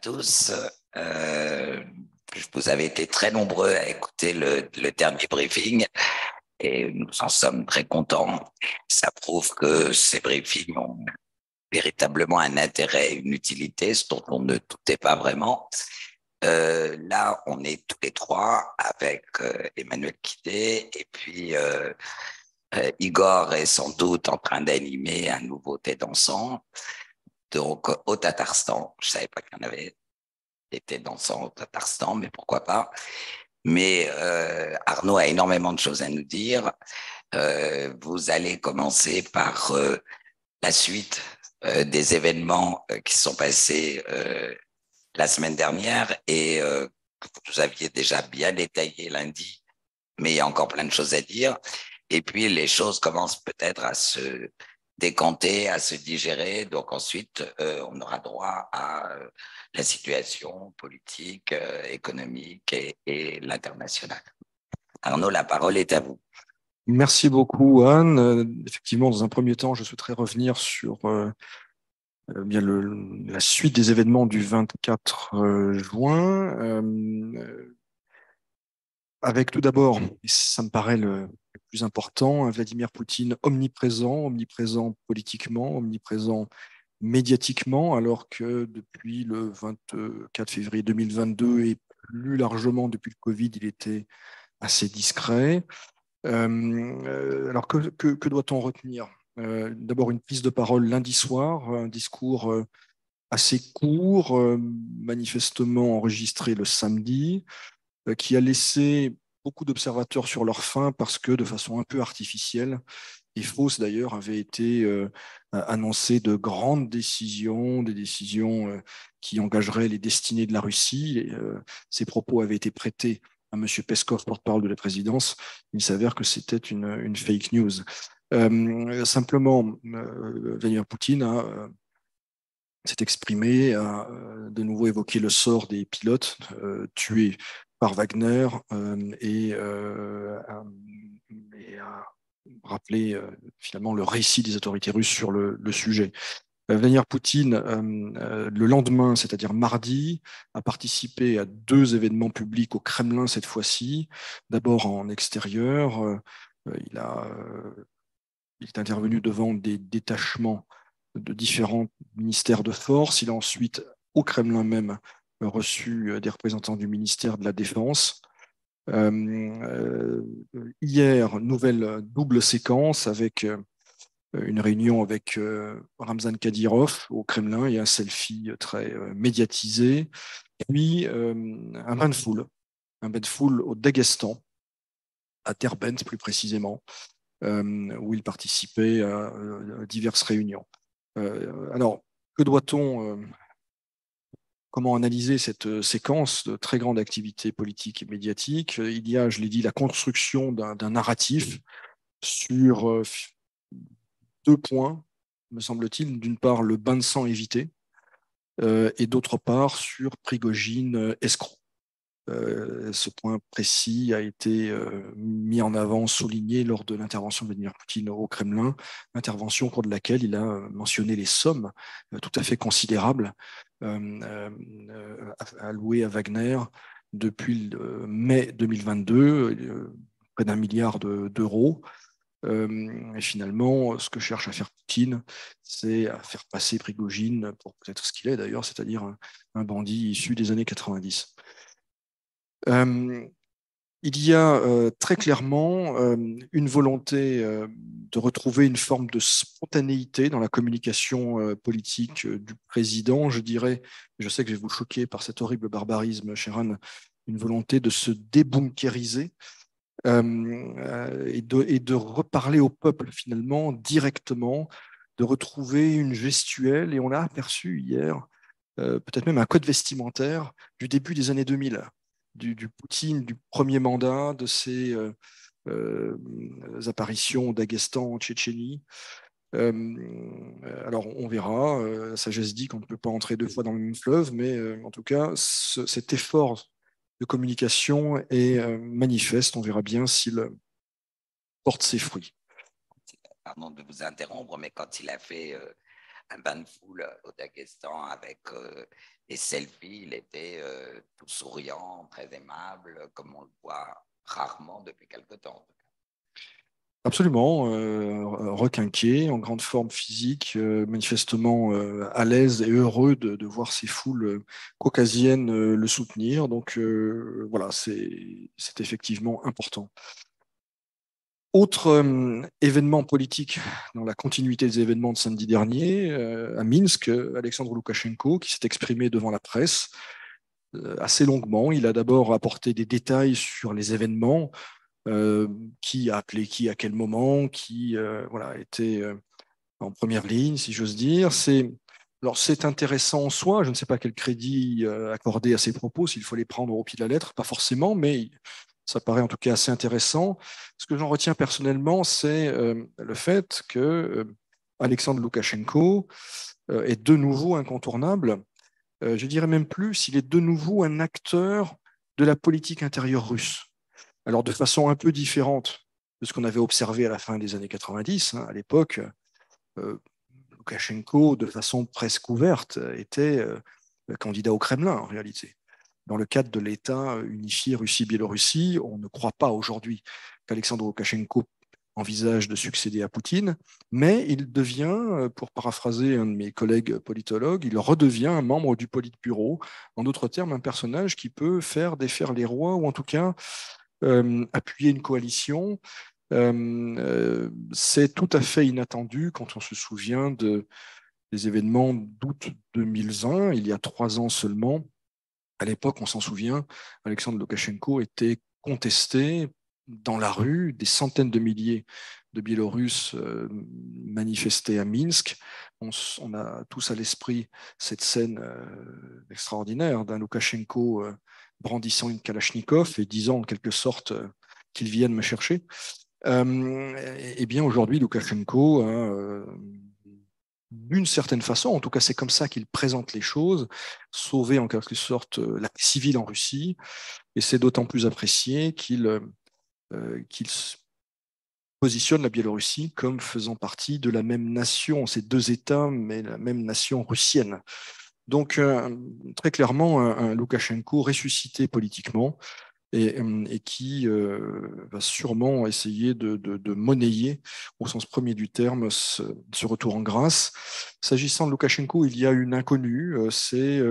tous. Euh, vous avez été très nombreux à écouter le dernier briefing et nous en sommes très contents. Ça prouve que ces briefings ont véritablement un intérêt, une utilité, ce dont on ne doutait pas vraiment. Là, on est tous les trois avec Emmanuel Quidé et puis Igor est sans doute en train d'animer un nouveau thé dansant. Donc, au Tatarstan, je savais pas qu'il y en avait était dansant au Tatarstan, mais pourquoi pas. Mais Arnaud a énormément de choses à nous dire. Vous allez commencer par la suite des événements qui sont passés la semaine dernière et vous aviez déjà bien détaillé lundi, mais il y a encore plein de choses à dire. Et puis les choses commencent peut-être à se décanter, à se digérer. Donc ensuite, on aura droit à la situation politique, économique et l'international. Arnaud, la parole est à vous. Merci beaucoup, Anne. Effectivement, dans un premier temps, je souhaiterais revenir sur bien la suite des événements du 24 juin, avec tout d'abord, et ça me paraît le plus important, un Vladimir Poutine omniprésent politiquement, omniprésent médiatiquement, alors que depuis le 24 février 2022 et plus largement depuis le Covid, il était assez discret. Alors, que doit-on retenir? D'abord, une prise de parole lundi soir, un discours assez court, manifestement enregistré le samedi, qui a laissé beaucoup d'observateurs sur leur faim parce que, de façon un peu artificielle et fausse d'ailleurs, avaient été annoncées de grandes décisions, des décisions qui engageraient les destinées de la Russie. Ces propos avaient été prêtés à M. Peskov, porte-parole de la présidence. Il s'avère que c'était une fake news. Simplement, Vladimir Poutine s'est exprimé, a de nouveau évoqué le sort des pilotes tués par Wagner et a rappelé finalement le récit des autorités russes sur le sujet. Vladimir Poutine, le lendemain, c'est-à-dire mardi, a participé à deux événements publics au Kremlin cette fois-ci. D'abord en extérieur, il est intervenu devant des détachements de différents ministères de force. Il a ensuite, au Kremlin même, reçu des représentants du ministère de la Défense. Hier, nouvelle double séquence avec une réunion avec Ramzan Kadyrov au Kremlin et un selfie très médiatisé. Puis un bain de foule au Daghestan, à Derbent plus précisément, où il participait à diverses réunions. Alors, que doit-on, comment analyser cette séquence de très grande activité politique et médiatique? Il y a, je l'ai dit, la construction d'un narratif sur deux points, me semble-t-il. D'une part, le bain de sang évité, et d'autre part, sur Prigogine escroc. Ce point précis a été mis en avant, souligné lors de l'intervention de Vladimir Poutine au Kremlin, intervention au cours de laquelle il a mentionné les sommes tout à fait considérables allouées à Wagner depuis mai 2022, près d'1 milliard d'euros. Et finalement, ce que cherche à faire Poutine, c'est à faire passer Prigogine pour peut-être ce qu'il est d'ailleurs, c'est-à-dire un bandit issu des années 90. Il y a très clairement une volonté de retrouver une forme de spontanéité dans la communication politique du président. Je dirais, je sais que je vais vous choquer par cet horrible barbarisme, Sheran, une volonté de se débunkériser et de reparler au peuple finalement directement, de retrouver une gestuelle. Et on a aperçu hier peut-être même un code vestimentaire du début des années 2000, du Poutine, du premier mandat, de ses apparitions au Daghestan, en Tchétchénie. Alors, on verra. La sagesse dit qu'on ne peut pas entrer deux fois dans le même fleuve, mais en tout cas, cet effort de communication est manifeste. On verra bien s'il porte ses fruits. Pardon de vous interrompre, mais quand il a fait un bain de foule au Daghestan avec des selfies. Il était tout souriant, très aimable, comme on le voit rarement depuis quelque temps. Absolument, requinqué, en grande forme physique, manifestement à l'aise et heureux de voir ces foules caucasiennes le soutenir. Donc voilà, c'est effectivement important. Autre événement politique dans la continuité des événements de samedi dernier, à Minsk, Alexandre Loukachenko, qui s'est exprimé devant la presse assez longuement. Il a d'abord apporté des détails sur les événements, qui a appelé qui à quel moment, qui voilà, était en première ligne, si j'ose dire. Alors, c'est intéressant en soi. Je ne sais pas quel crédit accorder à ces propos, s'il faut les prendre au pied de la lettre, pas forcément, mais ça paraît en tout cas assez intéressant. Ce que j'en retiens personnellement, c'est le fait que Alexandre Loukachenko est de nouveau incontournable. Je dirais même plus, il est de nouveau un acteur de la politique intérieure russe. Alors, de façon un peu différente de ce qu'on avait observé à la fin des années 90, hein, à l'époque, euh, Loukachenko, de façon presque ouverte, était candidat au Kremlin, en réalité. Dans le cadre de l'État unifié Russie-Biélorussie, on ne croit pas aujourd'hui qu'Alexandre Loukachenko envisage de succéder à Poutine, mais il devient, pour paraphraser un de mes collègues politologues, il redevient un membre du Politburo, en d'autres termes, un personnage qui peut faire défaire les rois, ou en tout cas appuyer une coalition. C'est tout à fait inattendu quand on se souvient des événements d'août 2020, il y a 3 ans seulement. À l'époque, on s'en souvient, Alexandre Loukachenko était contesté dans la rue, des centaines de milliers de Biélorusses manifestaient à Minsk. On a tous à l'esprit cette scène extraordinaire d'un Loukachenko brandissant une Kalachnikov et disant en quelque sorte qu'ils viennent me chercher. Eh bien, aujourd'hui, Loukachenko, d'une certaine façon, en tout cas c'est comme ça qu'il présente les choses, sauver en quelque sorte la paix civile en Russie, et c'est d'autant plus apprécié qu'il positionne la Biélorussie comme faisant partie de la même nation, ces deux États, mais la même nation russienne. Donc très clairement, un Loukachenko ressuscité politiquement, et qui va sûrement essayer de monnayer, au sens premier du terme, ce retour en grâce. S'agissant de Loukachenko, il y a une inconnue, c'est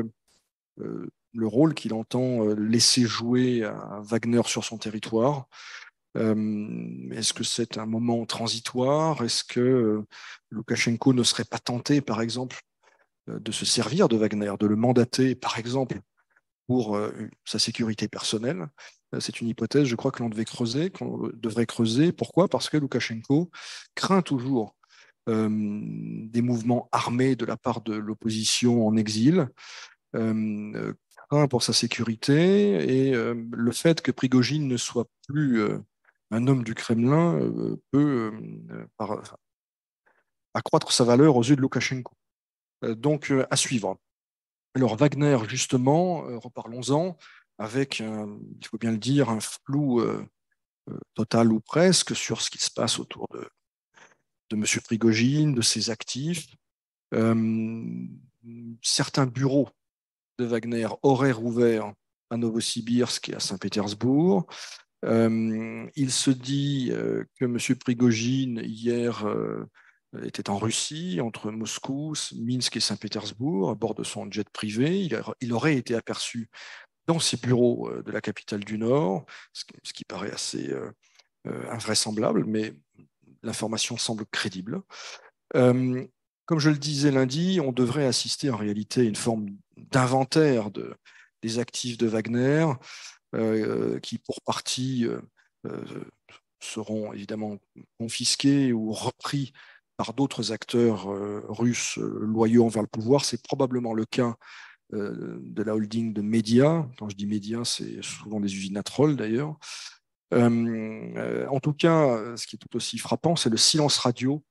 le rôle qu'il entend laisser jouer à Wagner sur son territoire. Est-ce que c'est un moment transitoire? Est-ce que Loukachenko ne serait pas tenté, par exemple, de se servir de Wagner, de le mandater, par exemple, pour sa sécurité personnelle? C'est une hypothèse, je crois, que l'on devrait creuser. Pourquoi? Parce que Loukachenko craint toujours des mouvements armés de la part de l'opposition en exil, craint pour sa sécurité, et le fait que Prigojine ne soit plus un homme du Kremlin peut accroître sa valeur aux yeux de Loukachenko. Donc, à suivre. Alors Wagner, justement, reparlons-en, avec, il faut bien le dire, un flou total ou presque sur ce qui se passe autour de M. Prigojine, de ses actifs. Certains bureaux de Wagner auraient rouvert à Novosibirsk et à Saint-Pétersbourg. Il se dit que M. Prigojine, hier, était en Russie, entre Moscou, Minsk et Saint-Pétersbourg, à bord de son jet privé. Il aurait été aperçu dans ses bureaux de la capitale du Nord, ce qui paraît assez invraisemblable, mais l'information semble crédible. Comme je le disais lundi, on devrait assister en réalité à une forme d'inventaire des actifs de Wagner, qui pour partie seront évidemment confisqués ou repris par d'autres acteurs russes loyaux envers le pouvoir. C'est probablement le cas de la holding de médias. Quand je dis médias, c'est souvent des usines à trolls d'ailleurs. En tout cas, ce qui est tout aussi frappant, c'est le silence radio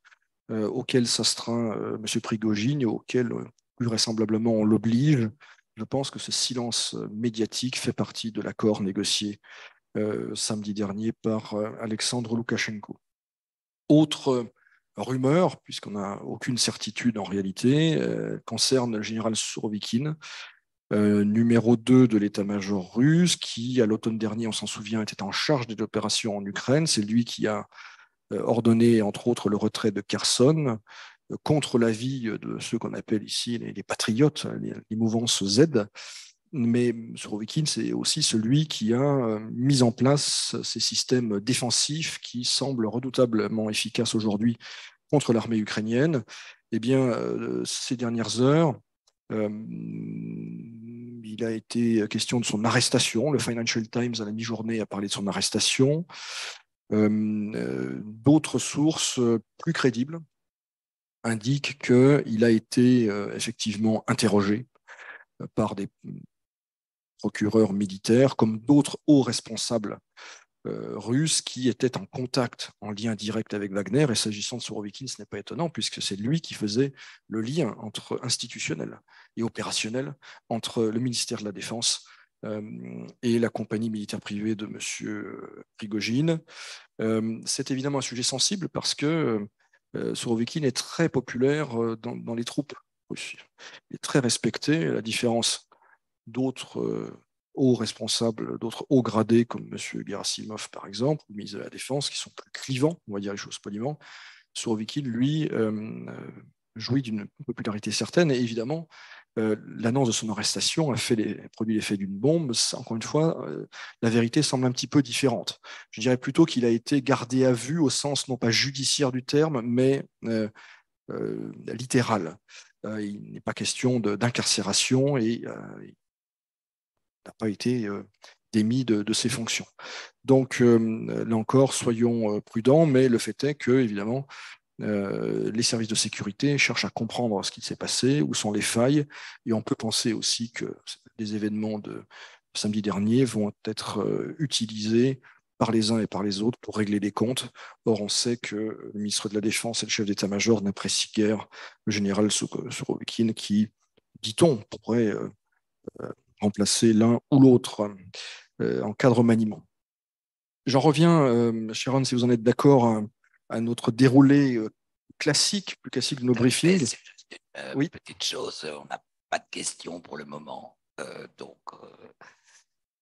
auquel s'astreint M. Prigojine et auquel, plus vraisemblablement, on l'oblige. Je pense que ce silence médiatique fait partie de l'accord négocié samedi dernier par Alexandre Loukachenko. Autre rumeur, puisqu'on n'a aucune certitude en réalité, concerne le général Sourovikine, numéro 2 de l'état-major russe, qui, à l'automne dernier, on s'en souvient, était en charge des opérations en Ukraine. C'est lui qui a ordonné, entre autres, le retrait de Kherson, contre l'avis de ceux qu'on appelle ici les patriotes, les mouvances Z. Mais Sourovikine, c'est aussi celui qui a mis en place ces systèmes défensifs qui semblent redoutablement efficaces aujourd'hui contre l'armée ukrainienne. Eh bien, ces dernières heures, il a été question de son arrestation. Le Financial Times, à la mi-journée, a parlé de son arrestation. D'autres sources plus crédibles indiquent qu'il a été effectivement interrogé par des procureurs militaires comme d'autres hauts responsables russes qui étaient en contact, en lien direct avec Wagner. Et s'agissant de Sourovikine, ce n'est pas étonnant puisque c'est lui qui faisait le lien institutionnel et opérationnel entre le ministère de la Défense et la compagnie militaire privée de M. Prigogine. C'est évidemment un sujet sensible parce que Sourovikine est très populaire dans les troupes russes. Il est très respecté, à la différence d'autres hauts responsables, d'autres hauts gradés comme M. Gerasimov, par exemple, le ministre de la Défense, qui sont plus clivants, on va dire les choses poliment. Sourovikine, lui, jouit d'une popularité certaine et évidemment, l'annonce de son arrestation a produit l'effet d'une bombe. Encore une fois, la vérité semble un petit peu différente. Je dirais plutôt qu'il a été gardé à vue au sens non pas judiciaire du terme, mais littéral. Il n'est pas question d'incarcération et n'a pas été démis de ses fonctions. Donc, là encore, soyons prudents, mais le fait est que, évidemment, les services de sécurité cherchent à comprendre ce qui s'est passé, où sont les failles, et on peut penser aussi que les événements de samedi dernier vont être utilisés par les uns et par les autres pour régler des comptes. Or, on sait que le ministre de la Défense et le chef d'état-major n'apprécient guère le général Sourovikine qui, dit-on, pourrait remplacer l'un ou l'autre en cas de remaniement. J'en reviens, Sharon, si vous en êtes d'accord, à notre déroulé classique, plus classique de nos briefings. Oui. Petite chose, on n'a pas de questions pour le moment. Donc,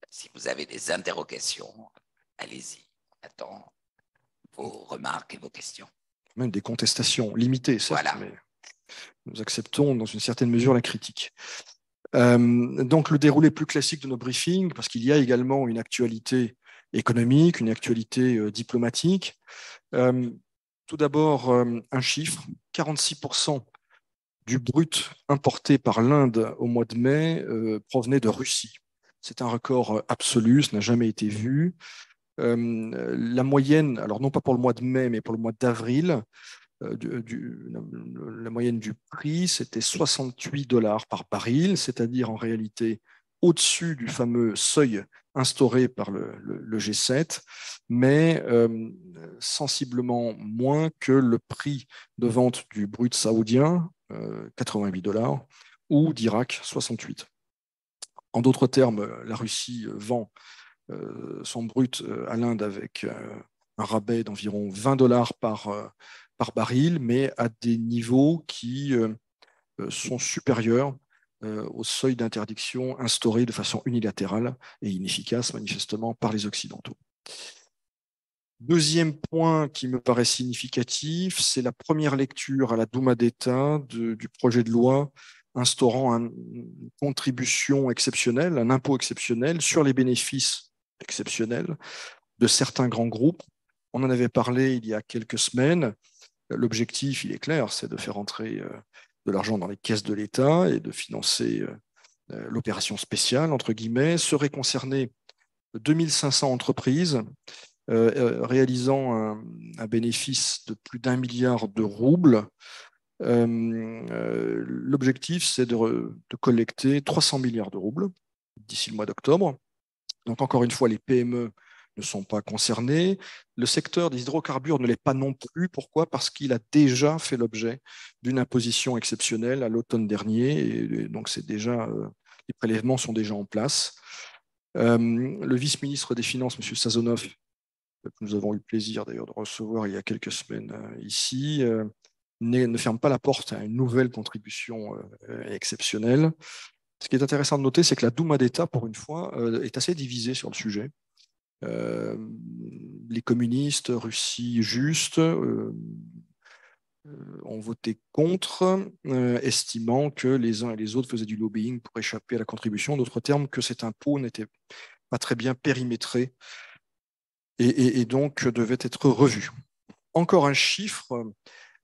si vous avez des interrogations, allez-y. On attend vos remarques et vos questions. Même des contestations limitées, certes, voilà. Mais nous acceptons dans une certaine mesure la critique. Donc, le déroulé plus classique de nos briefings, parce qu'il y a également une actualité économique, une actualité diplomatique. Tout d'abord, un chiffre, 46% du brut importé par l'Inde au mois de mai provenait de Russie. C'est un record absolu, ce n'a jamais été vu. La moyenne, alors non pas pour le mois de mai, mais pour le mois d'avril, la moyenne du prix, c'était 68 $ par baril, c'est-à-dire en réalité au-dessus du fameux seuil instauré par le G7, mais sensiblement moins que le prix de vente du brut saoudien, 88 $, ou d'Irak, 68. En d'autres termes, la Russie vend son brut à l'Inde avec un rabais d'environ 20 $ par baril, mais à des niveaux qui sont supérieurs au seuil d'interdiction instauré de façon unilatérale et inefficace manifestement par les Occidentaux. Deuxième point qui me paraît significatif, c'est la première lecture à la Douma d'État du projet de loi instaurant une contribution exceptionnelle, un impôt exceptionnel sur les bénéfices exceptionnels de certains grands groupes. On en avait parlé il y a quelques semaines. L'objectif, il est clair, c'est de faire entrer de l'argent dans les caisses de l'État et de financer l'opération spéciale, entre guillemets. Seraient concernées 2500 entreprises réalisant un bénéfice de plus d'1 milliard de roubles. L'objectif, c'est de collecter 300 milliards de roubles d'ici le mois d'octobre. Donc, encore une fois, les PME ne sont pas concernés. Le secteur des hydrocarbures ne l'est pas non plus. Pourquoi? Parce qu'il a déjà fait l'objet d'une imposition exceptionnelle à l'automne dernier. Et donc, les prélèvements sont déjà en place. Le vice-ministre des Finances, M. Sazonov, que nous avons eu le plaisir d'ailleurs de recevoir il y a quelques semaines ici, ne ferme pas la porte à une nouvelle contribution exceptionnelle. Ce qui est intéressant de noter, c'est que la Douma d'État, pour une fois, est assez divisée sur le sujet. Les communistes, Russie juste, ont voté contre, estimant que les uns et les autres faisaient du lobbying pour échapper à la contribution. En d'autres termes, que cet impôt n'était pas très bien périmétré et donc devait être revu. Encore un chiffre,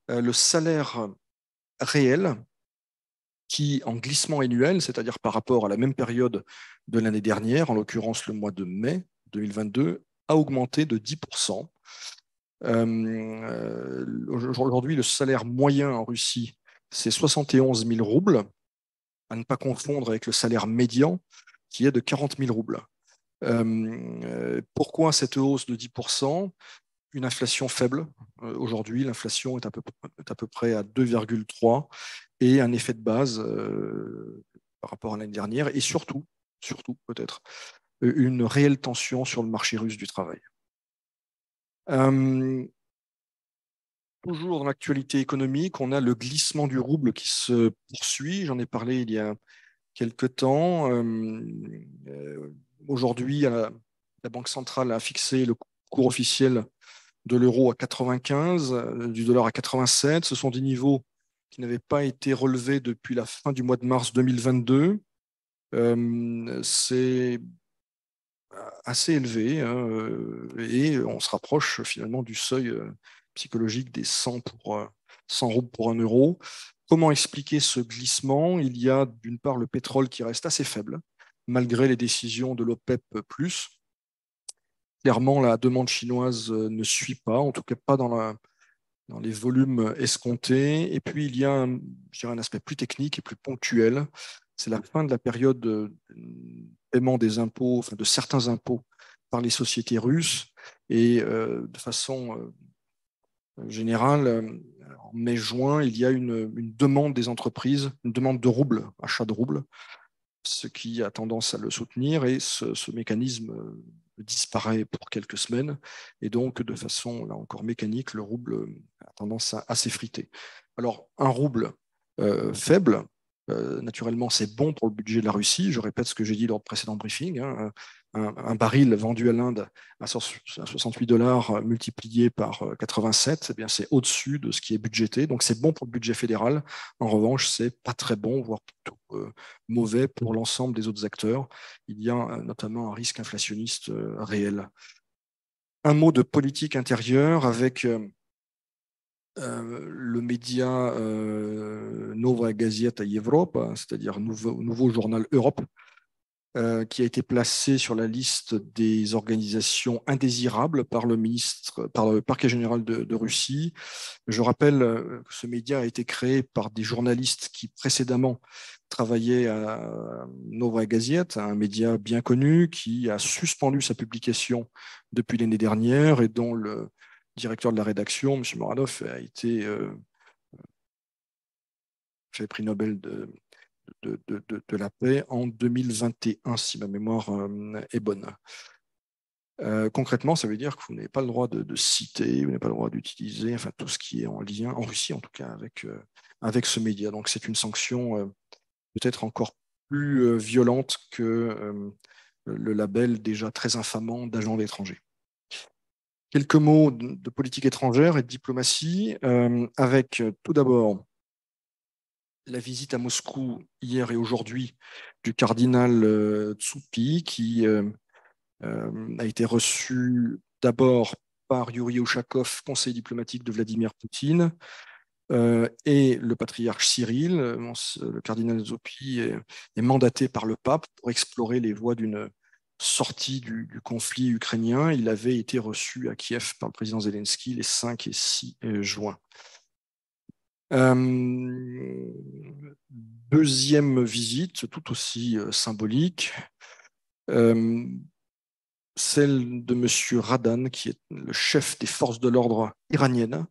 le salaire réel qui, en glissement annuel, c'est-à-dire par rapport à la même période de l'année dernière, en l'occurrence le mois de mai 2022, a augmenté de 10%. Aujourd'hui, le salaire moyen en Russie, c'est 71 000 roubles, à ne pas confondre avec le salaire médian, qui est de 40 000 roubles. Pourquoi cette hausse de 10%? Une inflation faible. Aujourd'hui, l'inflation est à peu près à 2,3 et un effet de base par rapport à l'année dernière et surtout peut-être, une réelle tension sur le marché russe du travail. Toujours dans l'actualité économique, on a le glissement du rouble qui se poursuit. J'en ai parlé il y a quelque temps. Aujourd'hui, la Banque centrale a fixé le cours officiel de l'euro à 95, du dollar à 87. Ce sont des niveaux qui n'avaient pas été relevés depuis la fin du mois de mars 2022. C'est assez élevé, hein, et on se rapproche finalement du seuil psychologique des 100 roubles pour un euro. Comment expliquer ce glissement? Il y a d'une part le pétrole qui reste assez faible, malgré les décisions de l'OPEP+. Clairement, la demande chinoise ne suit pas, en tout cas pas dans les volumes escomptés. Et puis, il y a je dirais, un aspect plus technique et plus ponctuel. C'est la fin de la période de paiement des impôts, enfin de certains impôts par les sociétés russes. Et de façon générale, en mai-juin, il y a une demande des entreprises, une demande de roubles, achat de roubles, ce qui a tendance à le soutenir. Et ce mécanisme disparaît pour quelques semaines. Et donc, de façon là encore mécanique, le rouble a tendance à s'effriter. Alors, un rouble faible, naturellement, c'est bon pour le budget de la Russie. Je répète ce que j'ai dit lors de précédent briefing. Hein. Un baril vendu à l'Inde à 68 dollars multiplié par 87, eh bien, c'est au-dessus de ce qui est budgété. Donc, c'est bon pour le budget fédéral. En revanche, c'est pas très bon, voire plutôt mauvais pour l'ensemble des autres acteurs. Il y a notamment un risque inflationniste réel. Un mot de politique intérieure avec le média Nova Gazeta Европа, c'est-à-dire nouveau journal Europe, qui a été placé sur la liste des organisations indésirables par le parquet général de Russie. Je rappelle que ce média a été créé par des journalistes qui précédemment travaillaient à Novaya Gazeta, un média bien connu qui a suspendu sa publication depuis l'année dernière et dont le directeur de la rédaction, M. Moradov, a été fait prix Nobel de la paix en 2021, si ma mémoire est bonne. Concrètement, ça veut dire que vous n'avez pas le droit de citer, vous n'avez pas le droit d'utiliser, enfin tout ce qui est en lien, en Russie en tout cas, avec ce média. Donc c'est une sanction peut-être encore plus violente que le label déjà très infamant d'agent d'étranger. Quelques mots de politique étrangère et de diplomatie, avec tout d'abord la visite à Moscou hier et aujourd'hui du cardinal Tsoupi, qui a été reçu d'abord par Yuri Ushakov, conseiller diplomatique de Vladimir Poutine, et le patriarche Cyril. Le cardinal Tsoupi est mandaté par le pape pour explorer les voies d'une sortie du conflit ukrainien. Il avait été reçu à Kiev par le président Zelensky les 5 et 6 juin. Deuxième visite, tout aussi symbolique, celle de M. Radan, qui est le chef des forces de l'ordre iraniennes,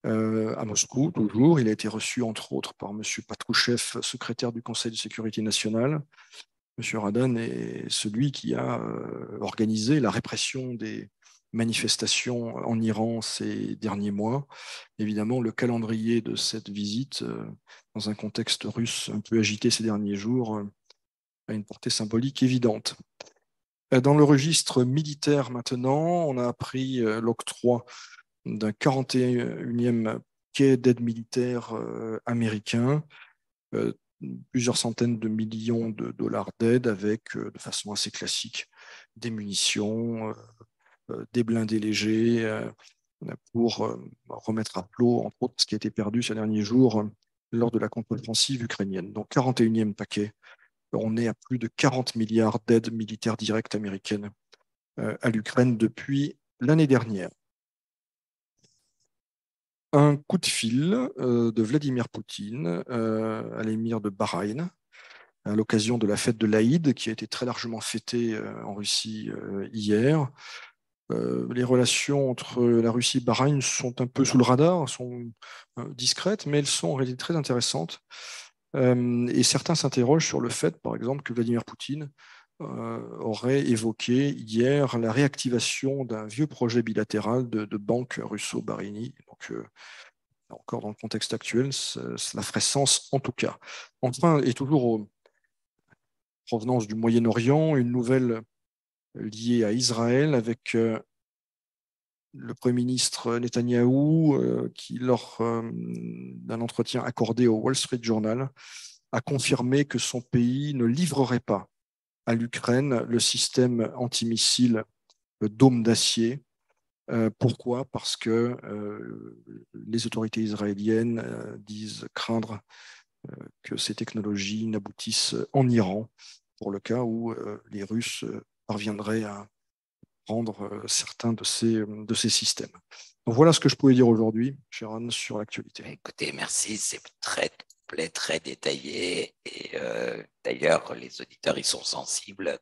à Moscou, toujours. Il a été reçu, entre autres, par M. Patrouchev, secrétaire du Conseil de sécurité nationale. M. Radan est celui qui a organisé la répression des manifestations en Iran ces derniers mois. Évidemment, le calendrier de cette visite, dans un contexte russe un peu agité ces derniers jours, a une portée symbolique évidente. Dans le registre militaire maintenant, on a appris l'octroi d'un 41e quai d'aide militaire américain, plusieurs centaines de millions de dollars d'aide avec, de façon assez classique, des munitions, des blindés légers pour remettre à flot, entre autres, ce qui a été perdu ces derniers jours lors de la contre-offensive ukrainienne. Donc 41e paquet, on est à plus de 40 milliards d'aides militaires directes américaines à l'Ukraine depuis l'année dernière. Un coup de fil de Vladimir Poutine à l'émir de Bahreïn à l'occasion de la fête de l'Aïd qui a été très largement fêtée en Russie hier. Les relations entre la Russie et Bahreïn sont un peu sous le radar, sont discrètes, mais elles sont en réalité très intéressantes. Et certains s'interrogent sur le fait, par exemple, que Vladimir Poutine aurait évoqué hier la réactivation d'un vieux projet bilatéral de banque russo-bahreïnie. Donc, encore dans le contexte actuel, cela ferait sens en tout cas. Enfin, et toujours en provenance du Moyen-Orient, une nouvelle liée à Israël avec le Premier ministre Netanyahou qui, lors d'un entretien accordé au Wall Street Journal, a confirmé que son pays ne livrerait pas à l'Ukraine le système antimissile Dôme d'acier. Pourquoi? Parce que les autorités israéliennes disent craindre que ces technologies n'aboutissent en Iran, pour le cas où les Russes parviendraient à prendre certains de ces systèmes. Donc voilà ce que je pouvais dire aujourd'hui, Sharon, sur l'actualité. Écoutez, merci, c'est très complet, très détaillé. Et d'ailleurs, les auditeurs, ils sont sensibles.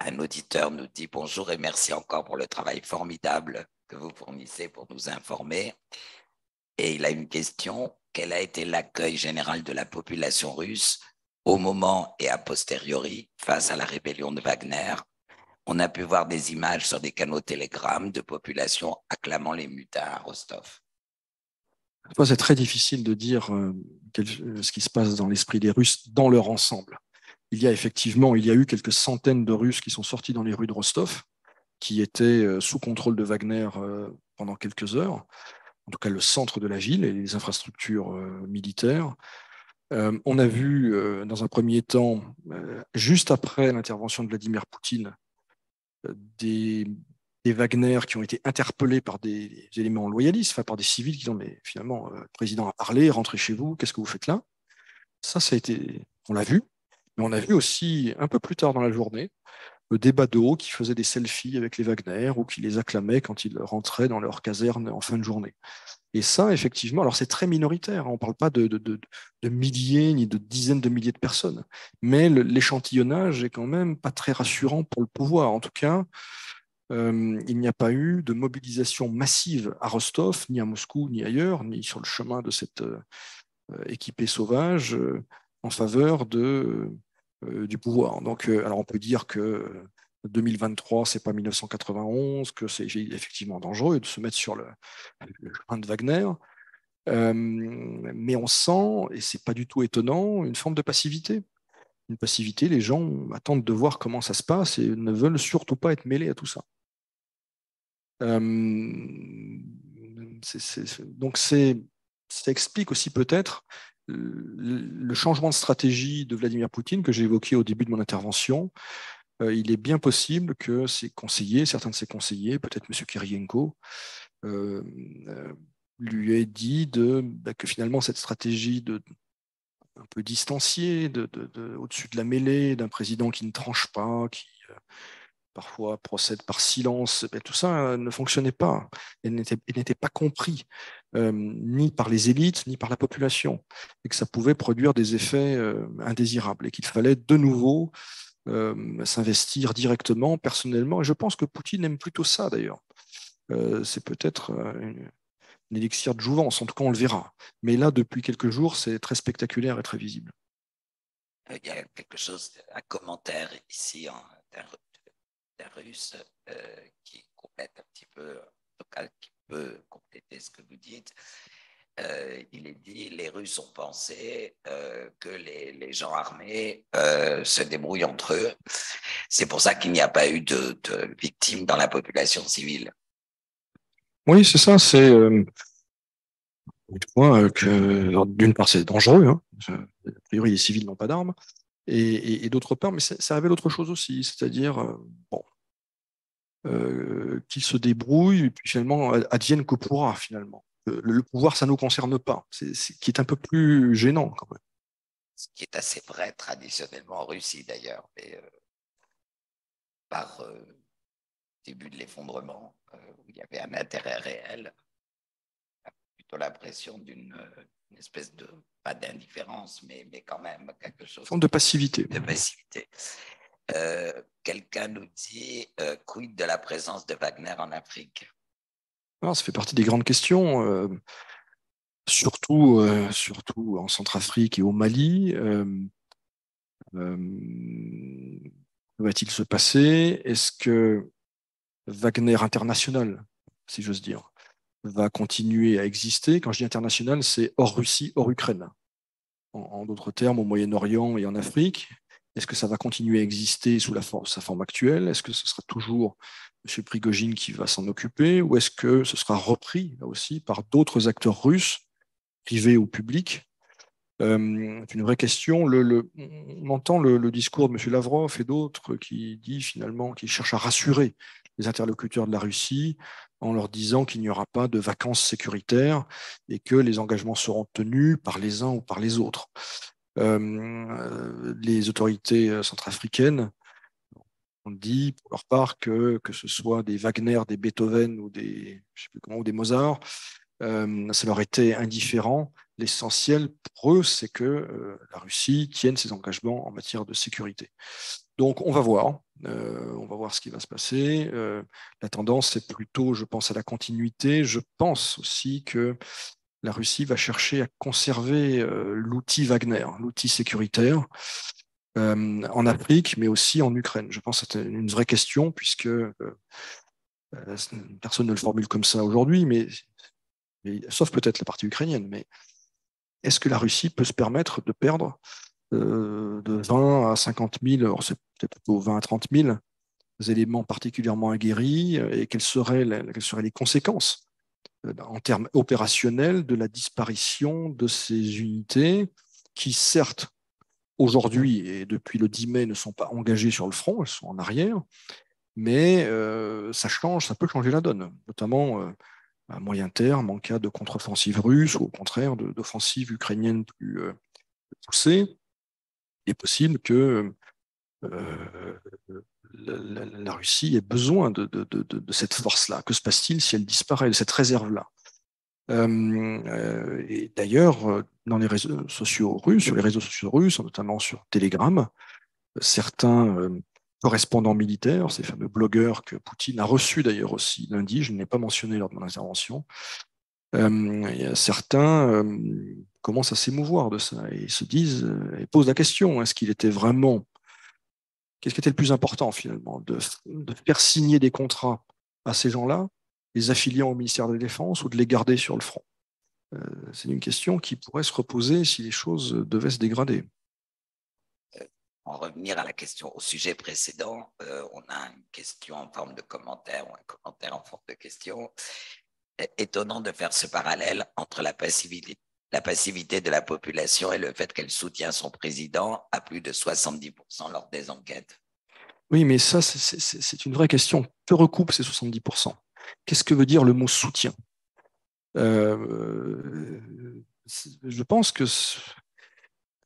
Un auditeur nous dit bonjour et merci encore pour le travail formidable que vous fournissez pour nous informer. Et il a une question. Quel a été l'accueil général de la population russe au moment et a posteriori face à la rébellion de Wagner? On a pu voir des images sur des canaux Telegram de population acclamant les mutins à Rostov. C'est très difficile de dire ce qui se passe dans l'esprit des Russes dans leur ensemble. Il y a eu quelques centaines de Russes qui sont sortis dans les rues de Rostov, qui étaient sous contrôle de Wagner pendant quelques heures, en tout cas le centre de la ville et les infrastructures militaires. On a vu dans un premier temps, juste après l'intervention de Vladimir Poutine, des, des Wagner qui ont été interpellés par des éléments loyalistes, enfin par des civils qui disent mais finalement, le président a parlé, rentrez chez vous, qu'est-ce que vous faites là? Ça a été, on l'a vu, mais on a vu aussi un peu plus tard dans la journée des badauds qui faisaient des selfies avec les Wagner ou qui les acclamaient quand ils rentraient dans leur caserne en fin de journée. Et ça, effectivement, alors c'est très minoritaire, on ne parle pas de milliers ni de dizaines de milliers de personnes, mais l'échantillonnage est quand même pas très rassurant pour le pouvoir. En tout cas, il n'y a pas eu de mobilisation massive à Rostov, ni à Moscou, ni ailleurs, ni sur le chemin de cette équipée sauvage en faveur du pouvoir. Donc, alors on peut dire que 2023, c'est pas 1991, que c'est effectivement dangereux de se mettre sur le chemin de Wagner. Mais on sent, et c'est pas du tout étonnant, une forme de passivité. Une passivité, les gens attendent de voir comment ça se passe et ne veulent surtout pas être mêlés à tout ça. Donc ça explique aussi peut-être le changement de stratégie de Vladimir Poutine que j'ai évoqué au début de mon intervention. Il est bien possible que ses conseillers, certains de ses conseillers, peut-être M. Kirienko, euh, euh, lui aient dit que finalement cette stratégie un peu distanciée, au-dessus de la mêlée, d'un président qui ne tranche pas, qui parfois procède par silence, tout ça ne fonctionnait pas et n'était pas compris ni par les élites ni par la population et que ça pouvait produire des effets indésirables et qu'il fallait de nouveau s'investir directement, personnellement. Et je pense que Poutine aime plutôt ça d'ailleurs. C'est peut-être une élixir de jouvence, en tout cas on le verra. Mais là, depuis quelques jours, c'est très spectaculaire et très visible. Il y a quelque chose, un commentaire ici d'un russe qui complète un petit peu dites, il est dit les Russes ont pensé que les gens armés se débrouillent entre eux. C'est pour ça qu'il n'y a pas eu de victimes dans la population civile. Oui, c'est ça. C'est que d'une part, c'est dangereux. Hein. A priori, les civils n'ont pas d'armes. Et d'autre part, mais ça révèle autre chose aussi, c'est-à-dire bon, qu'ils se débrouillent et puis finalement advienne que pourra finalement. Le pouvoir, ça ne nous concerne pas. C'est qui est un peu plus gênant quand même. Ce qui est assez vrai traditionnellement en Russie d'ailleurs, mais par début de l'effondrement, où il y avait un intérêt réel, plutôt l'impression d'une espèce de, pas d'indifférence, mais quand même quelque chose Une forme de passivité. de passivité. Quelqu'un nous dit quid de la présence de Wagner en Afrique? Alors, ça fait partie des grandes questions, surtout en Centrafrique et au Mali. Que va-t-il se passer? Est-ce que Wagner international, si j'ose dire, va continuer à exister? Quand je dis international, c'est hors Russie, hors Ukraine. En d'autres termes, au Moyen-Orient et en Afrique. Est-ce que ça va continuer à exister sous sa forme actuelle? Est-ce que ce sera toujours M. Prigogine qui va s'en occuper? Ou est-ce que ce sera repris là aussi par d'autres acteurs russes, privés ou publics? C'est une vraie question. On entend le discours de M. Lavrov et d'autres qui dit finalement qu'il cherche à rassurer les interlocuteurs de la Russie en leur disant qu'il n'y aura pas de vacances sécuritaires et que les engagements seront tenus par les uns ou par les autres. Les autorités centrafricaines ont dit pour leur part que ce soit des Wagner, des Beethoven ou je sais plus comment, ou des Mozart, ça leur était indifférent. L'essentiel pour eux, c'est que la Russie tienne ses engagements en matière de sécurité. Donc, on va voir. On va voir ce qui va se passer. La tendance est plutôt, je pense, à la continuité. Je pense aussi que la Russie va chercher à conserver l'outil Wagner, l'outil sécuritaire, en Afrique, mais aussi en Ukraine. Je pense que c'est une vraie question, puisque personne ne le formule comme ça aujourd'hui, mais sauf peut-être la partie ukrainienne. Mais est-ce que la Russie peut se permettre de perdre de 20 à 50 000, alors c'est peut-être plutôt 20 à 30 000 éléments particulièrement aguerris, et quelles seraient les conséquences en termes opérationnels de la disparition de ces unités qui, certes, aujourd'hui et depuis le 10 mai, ne sont pas engagées sur le front, elles sont en arrière, mais ça peut changer la donne, notamment à moyen terme en cas de contre-offensive russe ou au contraire d'offensive ukrainienne plus poussée. Il est possible que euh, la Russie ait besoin de cette force-là. Que se passe-t-il si elle disparaît, de cette réserve-là? Et d'ailleurs, dans les réseaux sociaux russes, sur les réseaux sociaux russes, notamment sur Telegram, certains correspondants militaires, ces fameux blogueurs que Poutine a reçus d'ailleurs aussi lundi, je ne l'ai pas mentionné lors de mon intervention, certains commencent à s'émouvoir de ça et se disent, et posent la question, est-ce qu'il était vraiment, qu'est-ce qui était le plus important finalement, de faire signer des contrats à ces gens-là, les affiliant au ministère de la Défense ou de les garder sur le front? C'est une question qui pourrait se reposer si les choses devaient se dégrader. En revenir à la question, au sujet précédent, on a une question en forme de commentaire ou un commentaire en forme de question. Étonnant de faire ce parallèle entre la passivité de la population et le fait qu'elle soutient son président à plus de 70% lors des enquêtes. Oui, mais ça, c'est une vraie question. Que recoupe ces 70%? Qu'est-ce que veut dire le mot soutien? Je pense que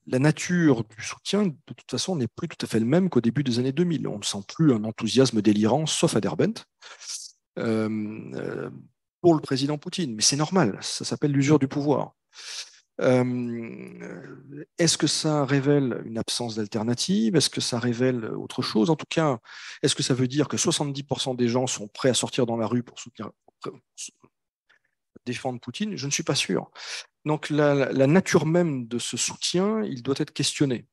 la nature du soutien, de toute façon, n'est plus tout à fait le même qu'au début des années 2000. On ne sent plus un enthousiasme délirant, sauf à Derbent, euh, pour le président Poutine. Mais c'est normal, ça s'appelle l'usure du pouvoir. Est-ce que ça révèle une absence d'alternative? Est-ce que ça révèle autre chose? En tout cas, est-ce que ça veut dire que 70% des gens sont prêts à sortir dans la rue pour défendre Poutine? Je ne suis pas sûr. Donc la nature même de ce soutien, il doit être questionné.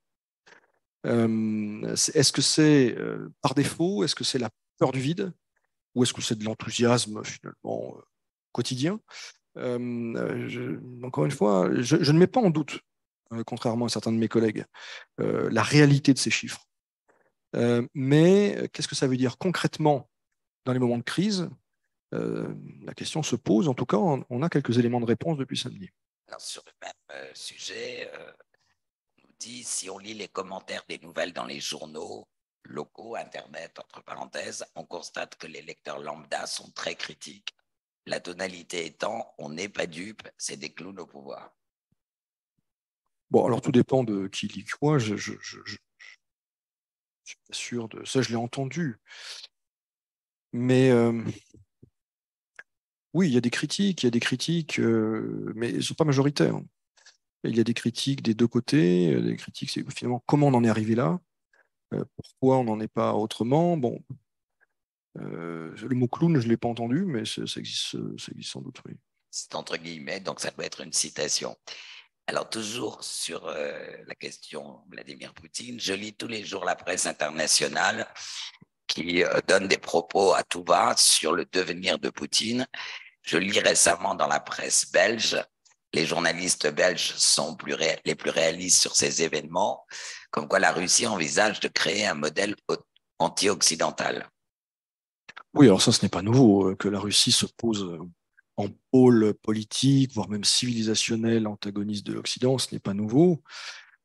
Est-ce que c'est par défaut? Est-ce que c'est la peur du vide? Ou est-ce que c'est de l'enthousiasme finalement quotidien? Encore une fois, je ne mets pas en doute, contrairement à certains de mes collègues, la réalité de ces chiffres. Mais qu'est-ce que ça veut dire concrètement dans les moments de crise? La question se pose. En tout cas, on a quelques éléments de réponse depuis samedi. Alors, sur le même sujet, on nous dit, si on lit les commentaires des nouvelles dans les journaux locaux, Internet, entre parenthèses, on constate que les lecteurs lambda sont très critiques. La tonalité étant, on n'est pas dupe, c'est des clowns au pouvoir. Bon, alors tout dépend de qui lit quoi. Je suis pas sûr de ça, je l'ai entendu. Mais oui, il y a des critiques, mais elles ne sont pas majoritaires. Il y a des critiques des deux côtés. Des critiques, c'est finalement comment on en est arrivé là, pourquoi on n'en est pas autrement. Bon, le mot clown, je ne l'ai pas entendu, mais ça existe sans doute, oui. C'est entre guillemets, donc ça doit être une citation. Alors, toujours sur la question Vladimir Poutine, je lis tous les jours la presse internationale qui donne des propos à tout va sur le devenir de Poutine. Je lis récemment dans la presse belge, les journalistes belges sont les plus réalistes sur ces événements, comme quoi la Russie envisage de créer un modèle anti-occidental. Oui, alors ça, ce n'est pas nouveau, que la Russie se pose en pôle politique, voire même civilisationnel, antagoniste de l'Occident, ce n'est pas nouveau.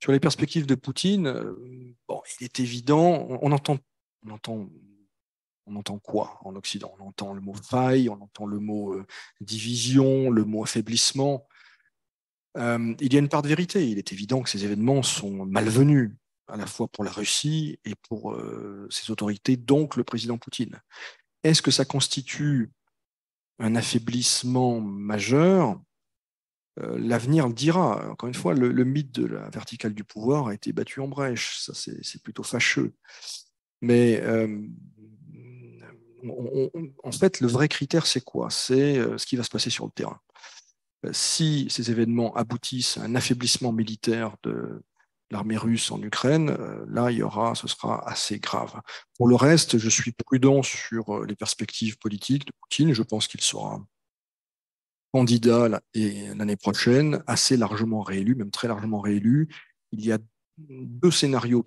Sur les perspectives de Poutine, bon, il est évident, on entend, on entend quoi en Occident? On entend le mot faille, on entend le mot division, le mot affaiblissement. Il y a une part de vérité. Il est évident que ces événements sont malvenus, à la fois pour la Russie et pour ses autorités, donc le président Poutine. Est-ce que ça constitue un affaiblissement majeur? L'avenir le dira. Encore une fois, le mythe de la verticale du pouvoir a été battu en brèche. Ça, c'est plutôt fâcheux. Mais en fait, le vrai critère, c'est quoi? C'est ce qui va se passer sur le terrain. Si ces événements aboutissent à un affaiblissement militaire de l'armée russe en Ukraine, là, ce sera assez grave. Pour le reste, je suis prudent sur les perspectives politiques de Poutine. Je pense qu'il sera candidat l'année prochaine, assez largement réélu, même très largement réélu. Il y a deux scénarios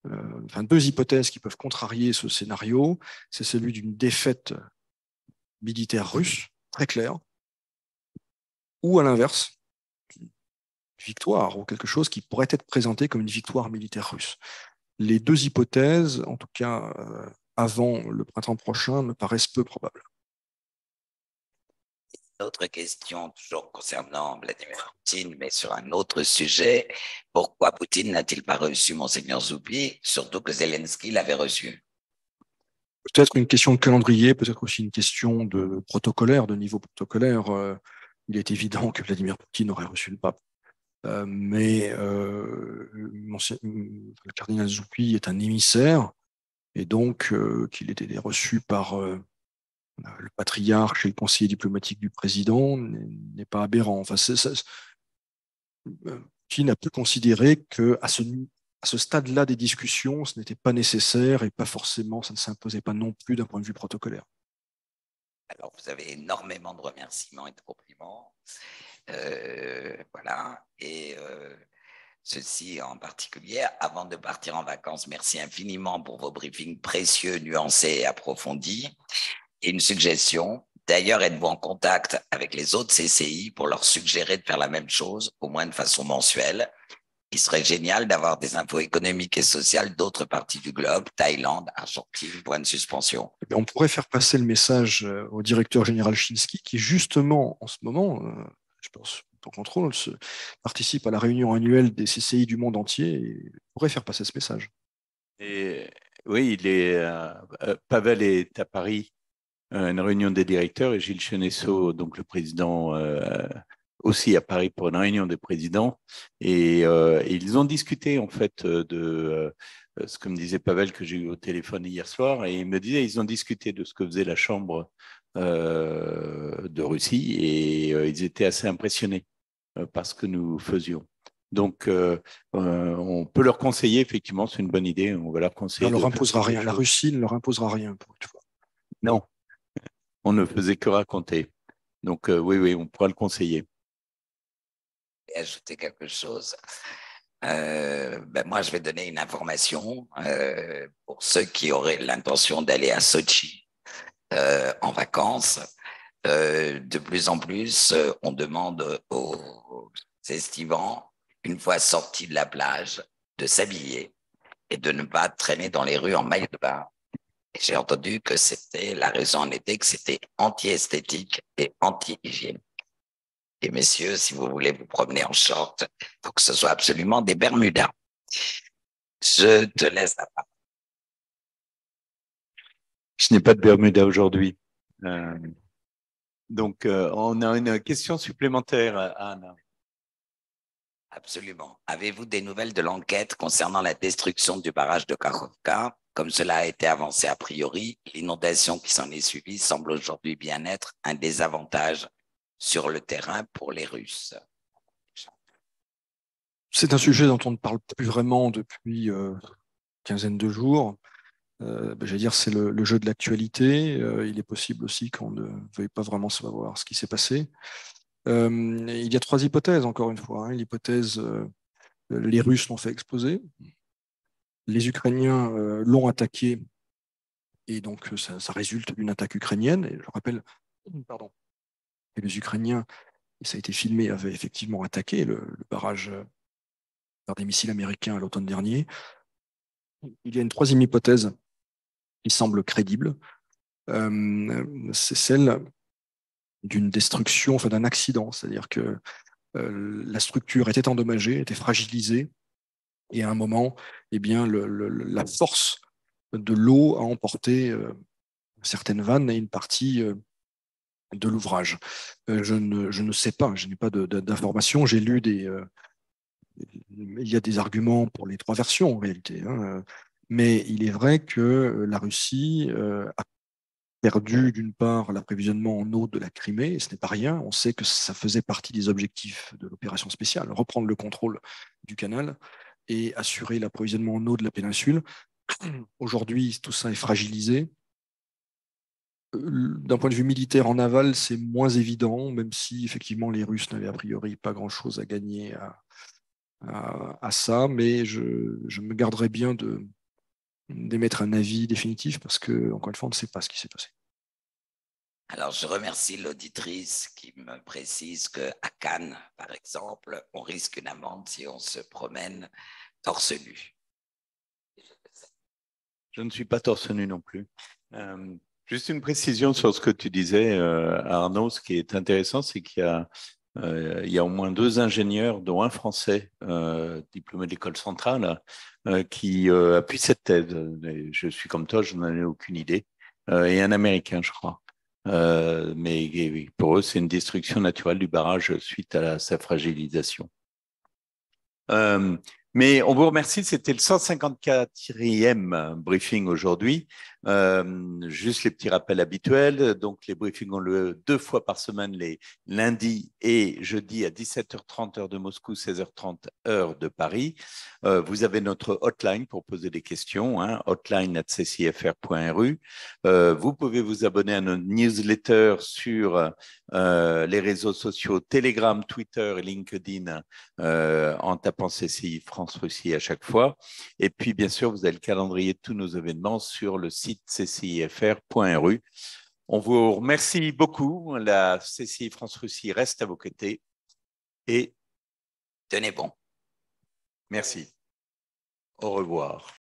deux hypothèses qui peuvent contrarier ce scénario. C'est celui d'une défaite militaire russe, très claire, ou à l'inverse, une victoire ou quelque chose qui pourrait être présenté comme une victoire militaire russe. Les deux hypothèses, en tout cas avant le printemps prochain, me paraissent peu probables. Autre question, toujours concernant Vladimir Poutine, mais sur un autre sujet. Pourquoi Poutine n'a-t-il pas reçu Monseigneur Zoupi, surtout que Zelensky l'avait reçu? Peut-être une question de calendrier, peut-être aussi une question de protocolaire, de niveau protocolaire. Il est évident que Vladimir Poutine aurait reçu le pape. Mais le cardinal Zoupi est un émissaire, et donc qu'il ait été reçu par le patriarche et le conseiller diplomatique du président n'est pas aberrant. Enfin, Poutine a pu considérer qu'à ce stade-là des discussions, ce n'était pas nécessaire et pas forcément, ça ne s'imposait pas non plus d'un point de vue protocolaire. Alors, vous avez énormément de remerciements et de compliments. Voilà. Et ceci en particulier, avant de partir en vacances, merci infiniment pour vos briefings précieux, nuancés et approfondis. Et une suggestion, d'ailleurs, êtes-vous en contact avec les autres CCI pour leur suggérer de faire la même chose, au moins de façon mensuelle? Il serait génial d'avoir des infos économiques et sociales d'autres parties du globe, Thaïlande, Argentine, point de suspension. On pourrait faire passer le message au directeur général Chinsky, qui justement, en ce moment, je pense, pour contrôle, participe à la réunion annuelle des CCI du monde entier et pourrait faire passer ce message. Et, oui, Pavel est à Paris, une réunion des directeurs, et Gilles Chenesso, donc le président, aussi à Paris pour une réunion des présidents. Et ils ont discuté en fait de ce que me disait Pavel, que j'ai eu au téléphone hier soir, et il me disait ils ont discuté de ce que faisait la Chambre de Russie, et ils étaient assez impressionnés par ce que nous faisions. Donc, on peut leur conseiller, effectivement, c'est une bonne idée. On va leur conseiller. On leur imposera rien. La Russie ne leur imposera rien pour une fois. Non, on ne faisait que raconter. Donc, oui, on pourra le conseiller. Et ajouter quelque chose. Moi, je vais donner une information pour ceux qui auraient l'intention d'aller à Sochi en vacances. De plus en plus, on demande aux estivants, une fois sortis de la plage, de s'habiller et de ne pas traîner dans les rues en maillot de bain. Et j'ai entendu que c'était la raison en était que c'était anti-esthétique et anti-hygiène. Et messieurs, si vous voulez vous promener en short, il faut que ce soit absolument des Bermudas. Je te laisse la parole. Je n'ai pas de Bermuda aujourd'hui. Donc, on a une question supplémentaire, Anne. Absolument. Avez-vous des nouvelles de l'enquête concernant la destruction du barrage de Kakhovka? Comme cela a été avancé a priori, l'inondation qui s'en est suivie semble aujourd'hui bien être un désavantage sur le terrain pour les Russes. C'est un sujet dont on ne parle plus vraiment depuis une quinzaine de jours. J'allais dire, c'est le jeu de l'actualité. Il est possible aussi qu'on ne veuille pas vraiment savoir ce qui s'est passé. Il y a trois hypothèses, encore une fois. L'hypothèse, les Russes l'ont fait exploser. Les Ukrainiens l'ont attaqué et donc ça résulte d'une attaque ukrainienne. Et je rappelle, pardon, que les Ukrainiens, et ça a été filmé, avaient effectivement attaqué le barrage par des missiles américains à l'automne dernier. Il y a une troisième hypothèse qui semble crédible, c'est celle d'une destruction, enfin d'un accident, c'est-à-dire que la structure était endommagée, était fragilisée, et à un moment, eh bien, la force de l'eau a emporté certaines vannes et une partie de l'ouvrage. Je ne sais pas, je n'ai pas d'informations. J'ai lu il y a des arguments pour les trois versions en réalité, mais il est vrai que la Russie a perdu d'une part l'approvisionnement en eau de la Crimée, et ce n'est pas rien. On sait que ça faisait partie des objectifs de l'opération spéciale, reprendre le contrôle du canal et assurer l'approvisionnement en eau de la péninsule. Aujourd'hui, tout ça est fragilisé. D'un point de vue militaire en aval, c'est moins évident, même si effectivement les Russes n'avaient a priori pas grand-chose à gagner à ça, mais je me garderai bien d'émettre un avis définitif parce que, encore une fois, on ne sait pas ce qui s'est passé. Alors, je remercie l'auditrice qui me précise qu'à Cannes, par exemple, on risque une amende si on se promène torse nu. Je ne suis pas torse nu non plus. Juste une précision sur ce que tu disais, Arnaud. Ce qui est intéressant, c'est qu'il y a au moins 2 ingénieurs, dont un Français diplômé de l'école centrale, qui appuient cette thèse. Et je suis comme toi, je n'en ai aucune idée. Et un Américain, je crois. Mais pour eux, c'est une destruction naturelle du barrage suite à sa fragilisation. Mais on vous remercie, c'était le 154e briefing aujourd'hui. Juste les petits rappels habituels. Donc, les briefings ont lieu 2 fois par semaine, les lundis et jeudis à 17h30 heure de Moscou, 16h30 heure de Paris. Vous avez notre hotline pour poser des questions, hotline@ccfr.ru. Vous pouvez vous abonner à nos newsletters sur les réseaux sociaux Telegram, Twitter et LinkedIn en tapant CCI France-Russie à chaque fois. Et puis, bien sûr, vous avez le calendrier de tous nos événements sur le site ccifr.ru. On vous remercie beaucoup. La CCI France-Russie reste à vos côtés. Et tenez bon. Merci. Au revoir.